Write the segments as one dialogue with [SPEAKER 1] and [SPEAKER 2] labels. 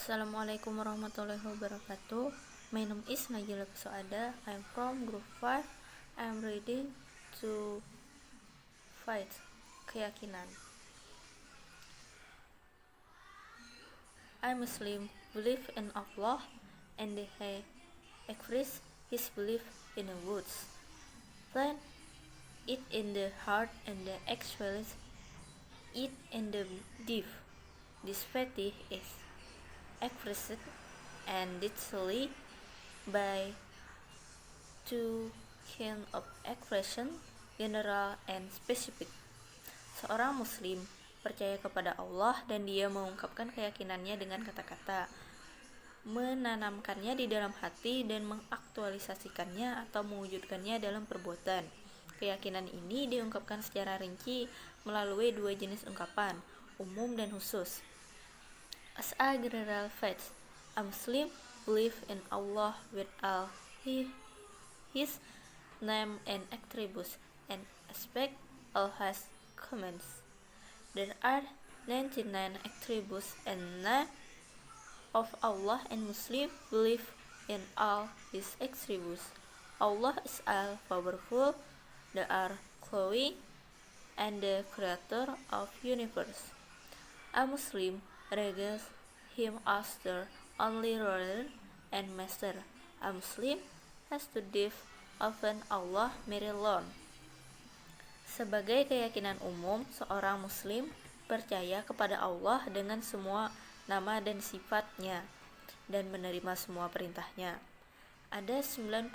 [SPEAKER 1] Assalamualaikum warahmatullahi wabarakatuh. My name is Najila Suada. I'm from Group 5. I'm ready to fight keyakinan. I Muslim believe in Allah and he express his belief in the words. Plant it in the heart and the express it in the deep. This faith is expressed and displayed by two kinds of expression, general and specific. Seorang muslim percaya kepada Allah dan dia mengungkapkan keyakinannya dengan kata-kata, menanamkannya di dalam hati dan mengaktualisasikannya atau mewujudkannya dalam perbuatan. Keyakinan ini diungkapkan secara rinci melalui dua jenis ungkapan, umum dan khusus. As a general faith, a Muslim believes in Allah with all His name and attributes and expect all His commands. There are 99 attributes and name of Allah, and Muslim believe in all His attributes. Allah is all powerful, the all-knowing, and the creator of universe. A Muslim regards him as the only ruler and master. A Muslim has to live often Allah merely alone. Sebagai keyakinan umum, seorang muslim percaya kepada Allah dengan semua nama dan sifatnya dan menerima semua perintahnya. Ada 99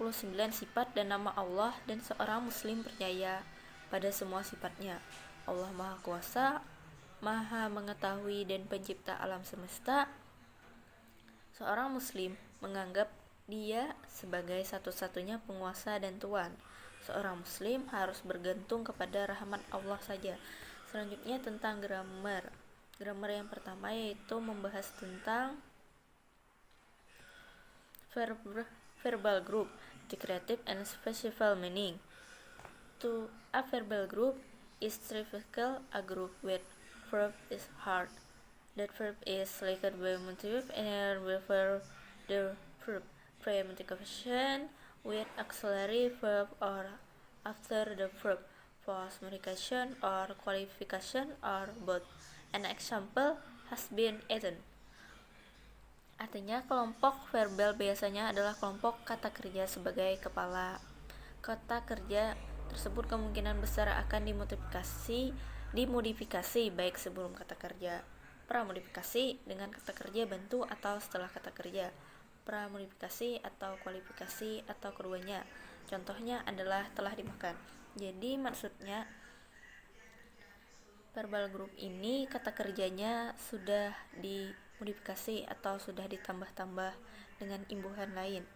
[SPEAKER 1] sifat dan nama Allah dan seorang muslim percaya pada semua sifatnya. Allah Maha Kuasa, Maha Mengetahui dan Pencipta alam semesta. Seorang muslim menganggap dia sebagai satu-satunya penguasa dan tuan. Seorang muslim harus bergantung kepada rahmat Allah saja. Selanjutnya tentang grammar. Grammar yang pertama yaitu membahas tentang verbal group, declarative and specific meaning. To a verbal group is typical a group with verb is hard. That verb is selected by motive and before the verb. Primitive action with auxiliary verb or after the verb. Post modification or qualification or both. An example has been eaten. Artinya kelompok verbal biasanya adalah kelompok kata kerja sebagai kepala. Kata kerja tersebut kemungkinan besar akan dimodifikasi baik sebelum kata kerja, pramodifikasi dengan kata kerja bantu atau setelah kata kerja, pramodifikasi atau kualifikasi atau keduanya. Contohnya adalah telah dimakan. Jadi maksudnya verbal group ini kata kerjanya sudah dimodifikasi atau sudah ditambah-tambah dengan imbuhan lain.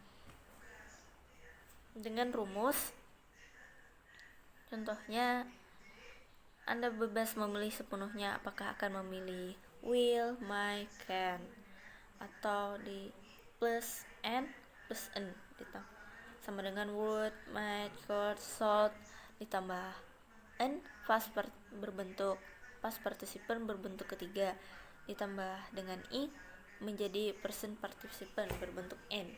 [SPEAKER 1] Dengan rumus, contohnya Anda bebas memilih sepenuhnya apakah akan memilih will, might, can, atau di plus n ditambah sama dengan would, might, could, should ditambah n past participle berbentuk ketiga ditambah dengan i menjadi present participle berbentuk n.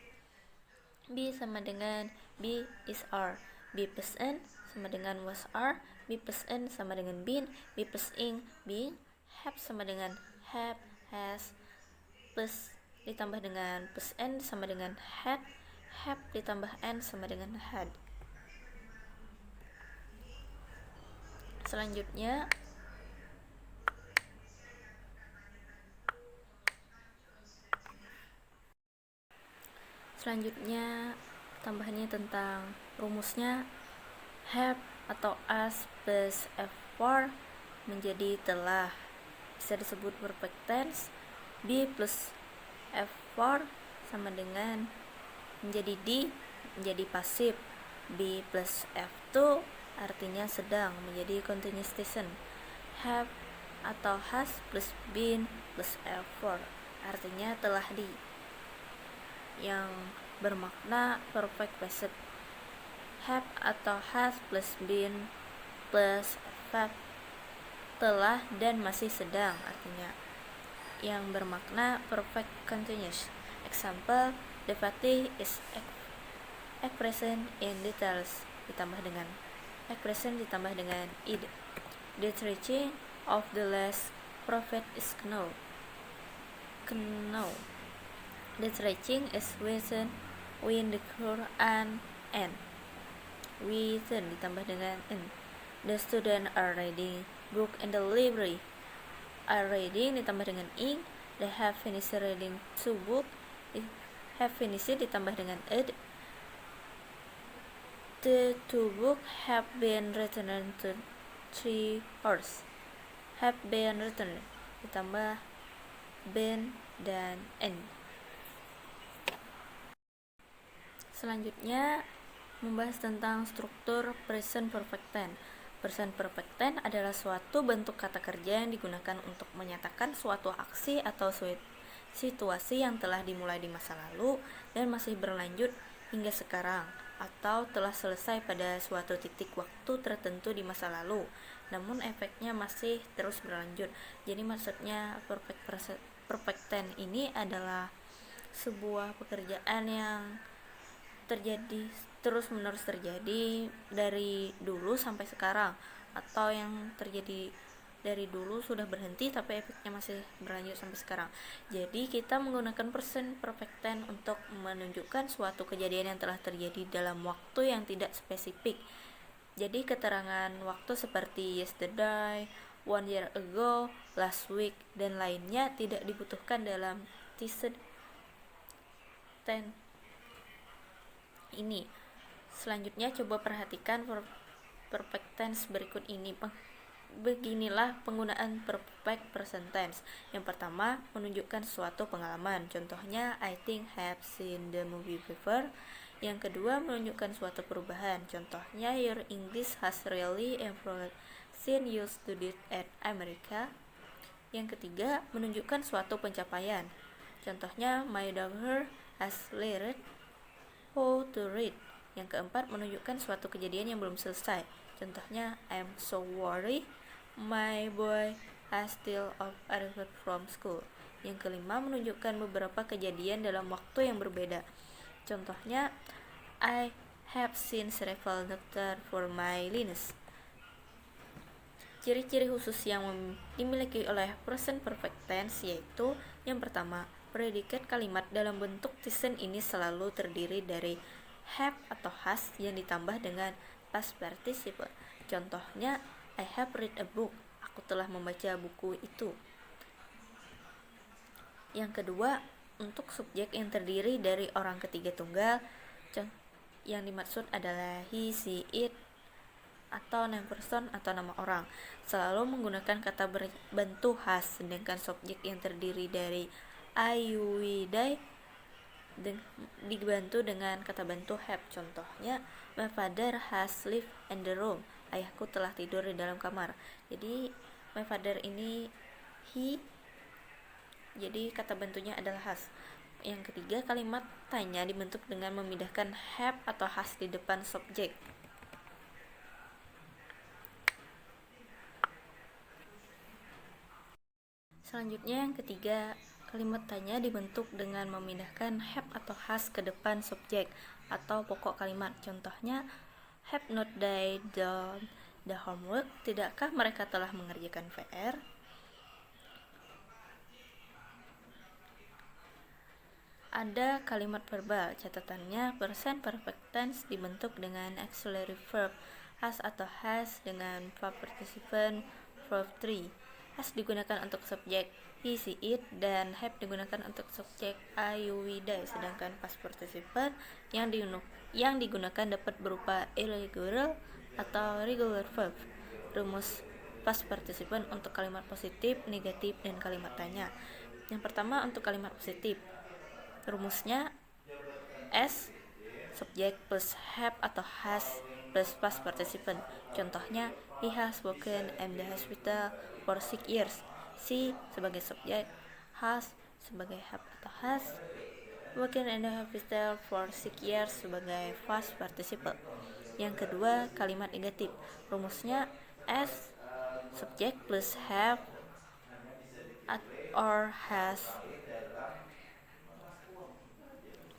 [SPEAKER 1] Be sama dengan be is are, be plus n sama dengan was are, be plus n sama dengan been, be plus ing being, have sama dengan have, has, plus ditambah dengan plus n sama dengan had, have ditambah n sama dengan had. Selanjutnya tambahannya tentang rumusnya. Have atau as plus F4 menjadi telah, bisa disebut perfect tense. Be plus F4 sama dengan menjadi di, menjadi pasif. Be plus F2 artinya sedang, menjadi continuous tense. Have atau has plus been plus F4 artinya telah di, yang bermakna perfect past. Have atau has plus been plus verb telah dan masih sedang artinya. yang bermakna perfect continuous. Example, the party is expression in details ditambah dengan expression ditambah dengan id. The teaching of the last prophet is know. The teaching is written when the Quran and written ditambah dengan n. The student are reading book in the library. Are reading ditambah dengan ing. They have finished reading 2 book. Have finished ditambah dengan ed. The 2 book have been written to 3 hours. Have been written ditambah been dan n. Selanjutnya membahas tentang struktur present perfect tense. Present perfect tense adalah suatu bentuk kata kerja yang digunakan untuk menyatakan suatu aksi atau situasi yang telah dimulai di masa lalu dan masih berlanjut hingga sekarang, atau telah selesai pada suatu titik waktu tertentu di masa lalu, namun efeknya masih terus berlanjut. Jadi maksudnya perfect tense ini adalah sebuah pekerjaan yang terjadi terus-menerus terjadi dari dulu sampai sekarang, atau yang terjadi dari dulu sudah berhenti tapi efeknya masih berlanjut sampai sekarang. Jadi kita menggunakan present perfect tense untuk menunjukkan suatu kejadian yang telah terjadi dalam waktu yang tidak spesifik. Jadi keterangan waktu seperti yesterday, 1 year ago, last week, dan lainnya tidak dibutuhkan dalam present tense ini. Selanjutnya coba perhatikan perfect tense berikut ini. Beginilah penggunaan perfect present tense. Yang pertama, menunjukkan suatu pengalaman. Contohnya, I think have seen the movie before. Yang kedua, menunjukkan suatu perubahan. Contohnya, your English has really improved since you studied at America. Yang ketiga, menunjukkan suatu pencapaian. Contohnya, my daughter has learned how to read. Yang keempat, menunjukkan suatu kejadian yang belum selesai. Contohnya, I'm so worried my boy has still arrived from school. Yang kelima, menunjukkan beberapa kejadian dalam waktu yang berbeda. Contohnya, I have seen several doctors for my illness. Ciri-ciri khusus yang dimiliki oleh present perfect tense yaitu yang pertama, predikat kalimat dalam bentuk present ini selalu terdiri dari have atau has yang ditambah dengan past participle. Contohnya, I have read a book. Aku telah membaca buku itu. Yang kedua, untuk subjek yang terdiri dari orang ketiga tunggal, yang dimaksud adalah he, she, it, atau name person atau nama orang, selalu menggunakan kata berbentuk has, sedangkan subjek yang terdiri dari I, you, we, they dibantu dengan kata bantu have. Contohnya, my father has lived in the room. Ayahku telah tidur di dalam kamar. Jadi my father ini he, jadi kata bantunya adalah has. Yang ketiga, kalimat tanya dibentuk dengan memindahkan have atau has di depan subjek. Selanjutnya yang ketiga, kalimat tanya dibentuk dengan memindahkan have atau has ke depan subjek atau pokok kalimat. Contohnya, have not they done the homework? Tidakkah mereka telah mengerjakan PR? Ada kalimat verbal. Catatannya, present perfect tense dibentuk dengan auxiliary verb has atau has dengan verb participant verb 3. Has digunakan untuk subjek he, she, it, dan have digunakan untuk subjek I, you, we, they. Sedangkan past participle yang digunakan dapat berupa irregular atau regular verb. Rumus past participle untuk kalimat positif, negatif, dan kalimat tanya. Yang pertama, untuk kalimat positif, rumusnya S subjek plus have atau has plus past participle. Contohnya, he has worked in the hospital for 6 years. She sebagai subjek, has sebagai have atau has, worked in the hospital for 6 years sebagai past participle. Yang kedua, kalimat negatif. Rumusnya S subjek plus have at or has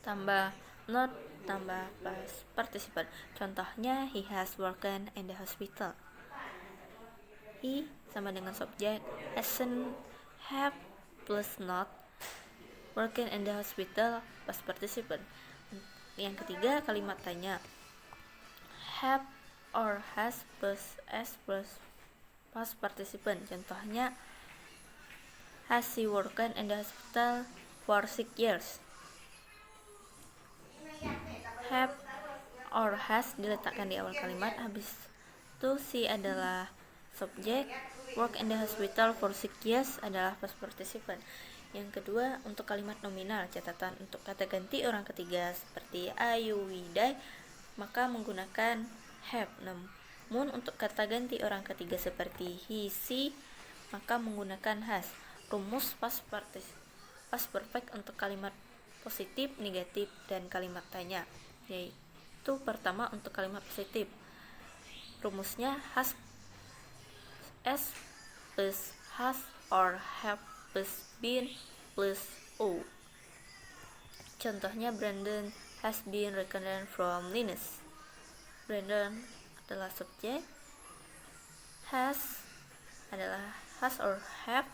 [SPEAKER 1] tambah not tambah past participle. Contohnya, he has worked in the hospital. He sama dengan subjek, hasn't, have plus not, working in the hospital, past participle. Yang ketiga, kalimat tanya, have or has plus s plus past participle. Contohnya, has he worked in the hospital for 6 years? Have or has diletakkan di awal kalimat, habis itu si adalah subjek, work in the hospital for 6 years adalah past participle. Yang kedua, untuk kalimat nominal, catatan untuk kata ganti orang ketiga seperti I, you, we, they, maka menggunakan have. Namun untuk kata ganti orang ketiga seperti he, she, maka menggunakan has. Rumus past perfect untuk kalimat positif, negatif, dan kalimat tanya, yaitu pertama untuk kalimat positif, rumusnya has plus has or have plus been plus o. Contohnya, Brandon has been recruited from Linus. Brandon adalah subjek, has adalah has or have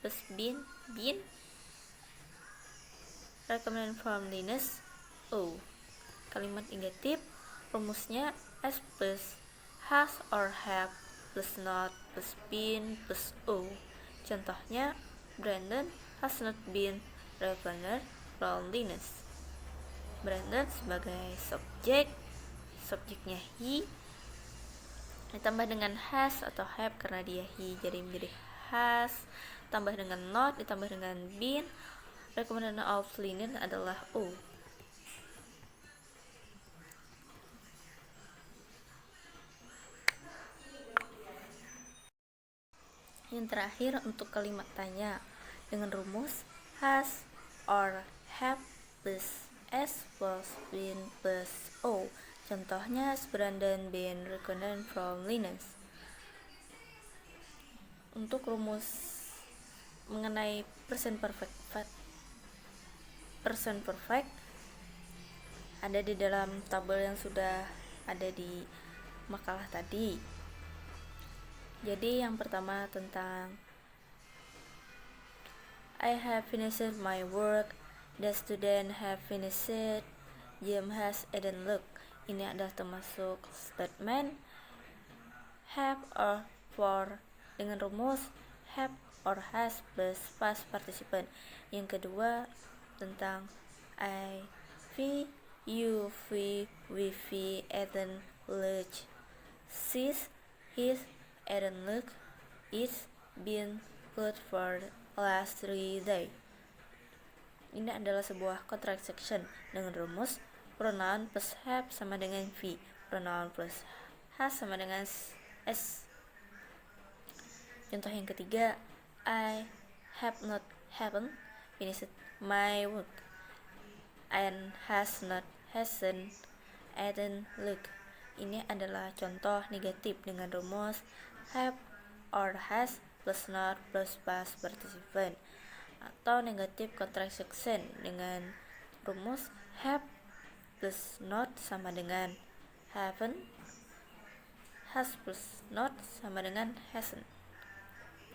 [SPEAKER 1] plus been recommended from Linus, o. Kalimat negatif, rumusnya s plus has or have plus not plus been plus o. Contohnya, Brandon has not been recommended from Linus. Brandon sebagai subjek, subjeknya he, ditambah dengan has atau have karena dia he jadi menjadi has, tambah dengan not, ditambah dengan been, recommended of Linus adalah o. Yang terakhir untuk kalimat tanya dengan rumus has or have plus s plus been plus o. Contohnya, Brandon been recommended from Linus. Untuk rumus mengenai present perfect ada di dalam tabel yang sudah ada di makalah tadi. Jadi yang pertama tentang I have finished my work, the student have finished, Jim has eaten lunch. Ini adalah termasuk statement have or for dengan rumus have or has plus past participle. Yang kedua tentang I, we, you, we, eaten lunch, she's, his, eaten lunch, it's been good for the last 3 days. Ini adalah sebuah contraction dengan rumus pronoun plus have sama dengan v, pronoun plus has sama dengan s. Contoh yang ketiga, I have not haven't finished my work, and hasn't eaten lunch. Ini adalah contoh negatif dengan rumus have or has plus not plus past participle, atau negatif contraction dengan rumus have plus not sama dengan haven't, has plus not sama dengan hasn't.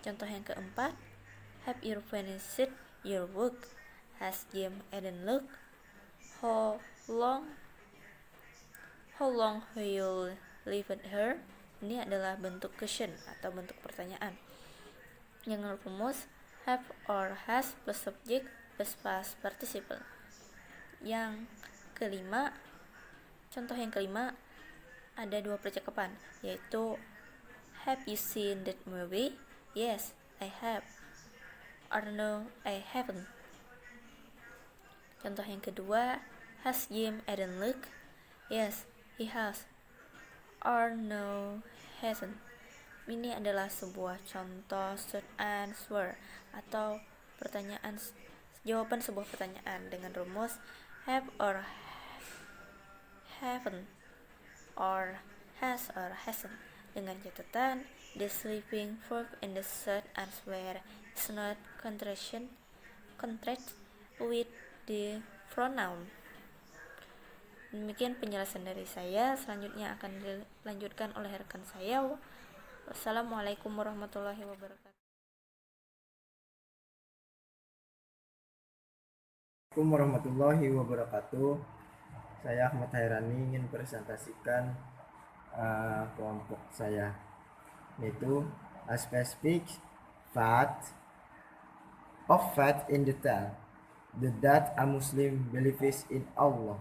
[SPEAKER 1] Contoh yang keempat, have you finished your work, has Jim eaten lunch, how long have you lived here. Ini adalah bentuk question atau bentuk pertanyaan yang rumus have or has plus subject plus past participle. Yang kelima, contoh yang kelima, ada dua percakapan, yaitu have you seen that movie? Yes, I have. Or no, I haven't. Contoh yang kedua, has Jim eaten lunch? Yes, he has. Or no, hasn't. Ini adalah sebuah contoh short answer atau jawaban sebuah pertanyaan dengan rumus have or haven't, or has or hasn't, dengan catatan the sleeping verb in the short answer is not contrast with the pronoun. Demikian penjelasan dari saya. Selanjutnya akan dilanjutkan oleh rekan saya. Wassalamualaikum warahmatullahi wabarakatuh.
[SPEAKER 2] Assalamualaikum warahmatullahi wabarakatuh. Saya Ahmad Hairani ingin presentasikan kelompok saya, yaitu a specific fact in detail that a Muslim believes in Allah,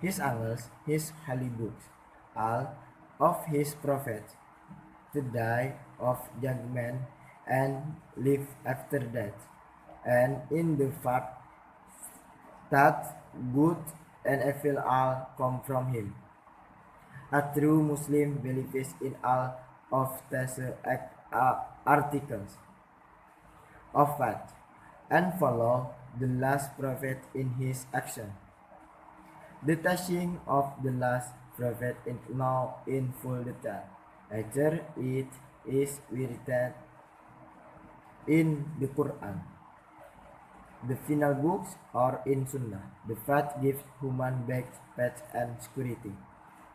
[SPEAKER 2] His angels, His holy books, all of His prophets, the day of judgment and life after death, and in the fact that good and evil all come from Him. A true Muslim believes in all of the articles of faith and follow the last prophet in his action. The teaching of the last prophet is now in full detail. Either it is written in the Quran, the final books, or in Sunnah. The faith gives human backed path and security.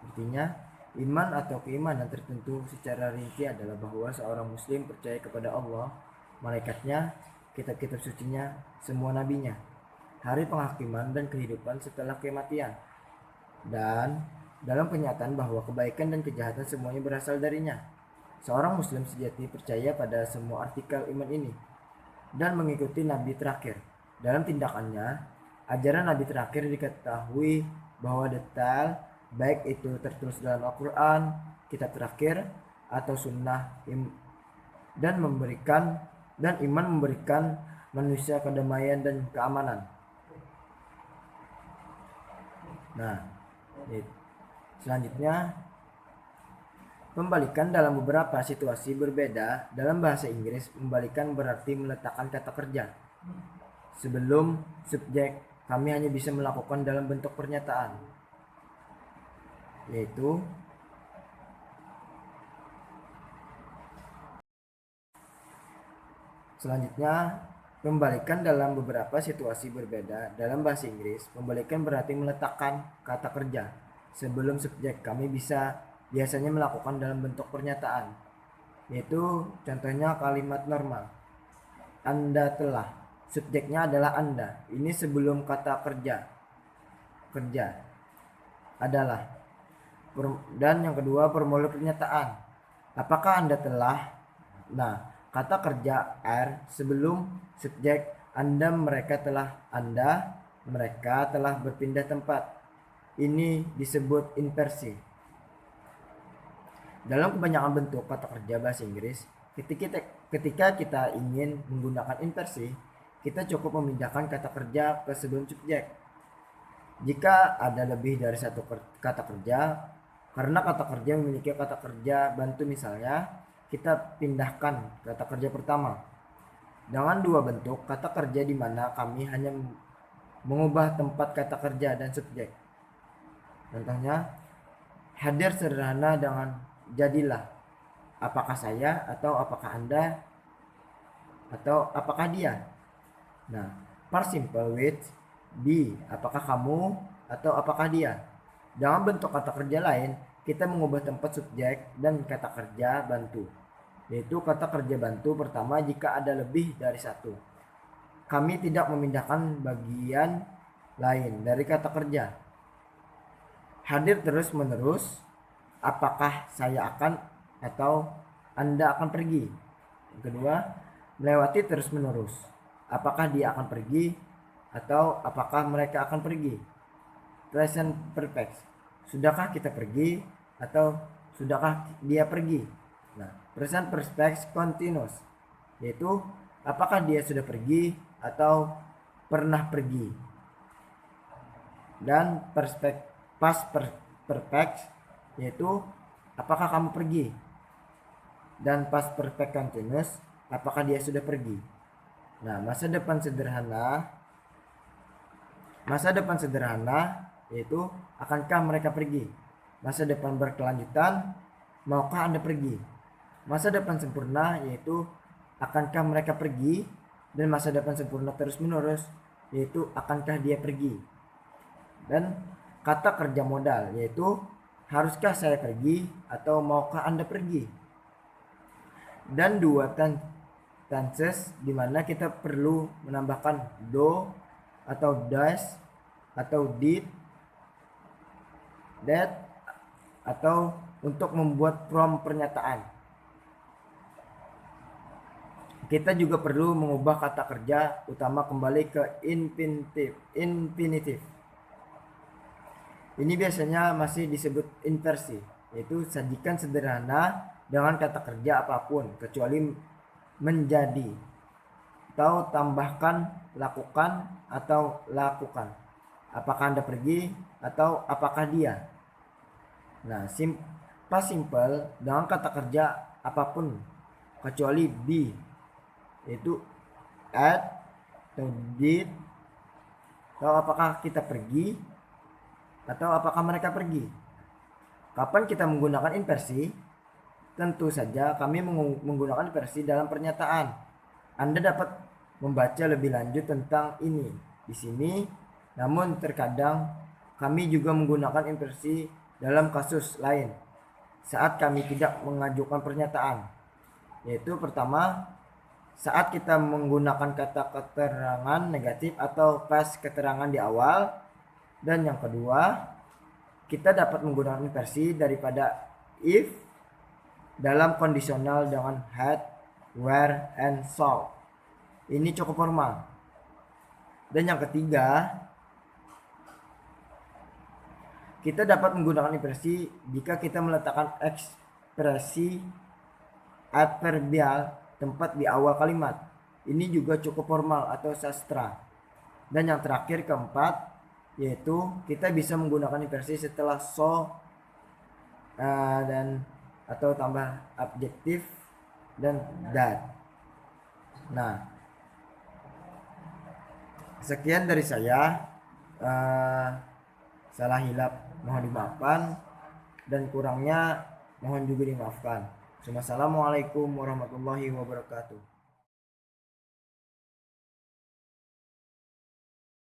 [SPEAKER 2] Artinya, iman atau keimanan tertentu secara rinci adalah bahwa seorang muslim percaya kepada Allah, malaikatnya, kitab-kitab sucinya, semua nabinya, hari penghakiman dan kehidupan setelah kematian, dan dalam kenyataan bahwa kebaikan dan kejahatan semuanya berasal darinya. Seorang muslim sejati percaya pada semua artikel iman ini dan mengikuti nabi terakhir. Dalam tindakannya, ajaran nabi terakhir diketahui bahwa detail, baik itu tertulis dalam Al-Quran, kitab terakhir, atau sunnah, dan iman memberikan manusia kedamaian dan keamanan. Nah, selanjutnya, membalikan dalam beberapa situasi berbeda. Dalam bahasa Inggris, membalikan berarti meletakkan kata kerja sebelum subjek. Kami hanya bisa melakukan dalam bentuk pernyataan, yaitu selanjutnya, membalikan dalam beberapa situasi berbeda. Dalam bahasa Inggris, membalikan berarti meletakkan kata kerja sebelum subjek. Kami biasanya melakukan dalam bentuk pernyataan, yaitu contohnya kalimat normal. Anda telah, subjeknya adalah Anda. Ini sebelum kata kerja adalah. Dan yang kedua, formulir pernyataan. Apakah Anda telah? Nah, kata kerja are sebelum subjek. Anda, mereka telah. Anda, mereka telah berpindah tempat. Ini disebut inversi. Dalam kebanyakan bentuk kata kerja bahasa Inggris, ketika kita ingin menggunakan inversi, kita cukup memindahkan kata kerja ke sebelum subjek. Jika ada lebih dari satu kata kerja, karena kata kerja memiliki kata kerja bantu misalnya, kita pindahkan kata kerja pertama. Dengan dua bentuk kata kerja di mana kami hanya mengubah tempat kata kerja dan subjek. Contohnya, hadir sederhana dengan jadilah. Apakah saya, atau apakah Anda, atau apakah dia. Nah, simple with be, apakah kamu, atau apakah dia. Dalam bentuk kata kerja lain, kita mengubah tempat subjek dan kata kerja bantu, yaitu kata kerja bantu pertama jika ada lebih dari satu. Kami tidak memindahkan bagian lain dari kata kerja. Hadir terus menerus, apakah saya akan atau Anda akan pergi. Yang kedua, melewati terus menerus, apakah dia akan pergi atau apakah mereka akan pergi. Present perfect, sudahkah kita pergi atau sudahkah dia pergi. Nah, present perfect continuous, yaitu apakah dia sudah pergi atau pernah pergi. Dan past perfect, yaitu apakah kamu pergi. Dan past perfect continuous, apakah dia sudah pergi. Nah, masa depan sederhana yaitu akankah mereka pergi. Masa depan berkelanjutan, maukah Anda pergi. Masa depan sempurna yaitu akankah mereka pergi, dan masa depan sempurna terus-menerus, yaitu akankah dia pergi. Dan kata kerja modal, yaitu haruskah saya pergi atau maukah Anda pergi. Dan dua tenses di mana kita perlu menambahkan do atau does atau did, that, atau untuk membuat form pernyataan. Kita juga perlu mengubah kata kerja utama kembali ke infinitif. Ini biasanya masih disebut inversi, yaitu sajikan sederhana dengan kata kerja apapun kecuali menjadi, atau tambahkan lakukan atau lakukan. Apakah Anda pergi atau apakah dia. Nah, past simple dengan kata kerja apapun kecuali be, yaitu at atau did, atau apakah kita pergi atau apakah mereka pergi. Kapan kita menggunakan inversi? Tentu saja kami menggunakan inversi dalam pernyataan. Anda dapat membaca lebih lanjut tentang ini di sini, namun terkadang kami juga menggunakan inversi dalam kasus lain saat kami tidak mengajukan pernyataan, yaitu pertama, saat kita menggunakan kata keterangan negatif atau past keterangan di awal, dan yang kedua, kita dapat menggunakan inversi daripada if dalam kondisional dengan had, were, and so. Ini cukup formal. Dan yang ketiga, kita dapat menggunakan inversi jika kita meletakkan ekspresi adverbial tempat di awal kalimat. Ini juga cukup formal atau sastra. Dan yang terakhir, keempat, yaitu kita bisa menggunakan inversi setelah so dan atau tambah adjektif dan that. Nah, sekian dari saya. Salah hilap mohon dimaafkan, dan kurangnya mohon juga dimaafkan. Wassalamualaikum warahmatullahi wabarakatuh.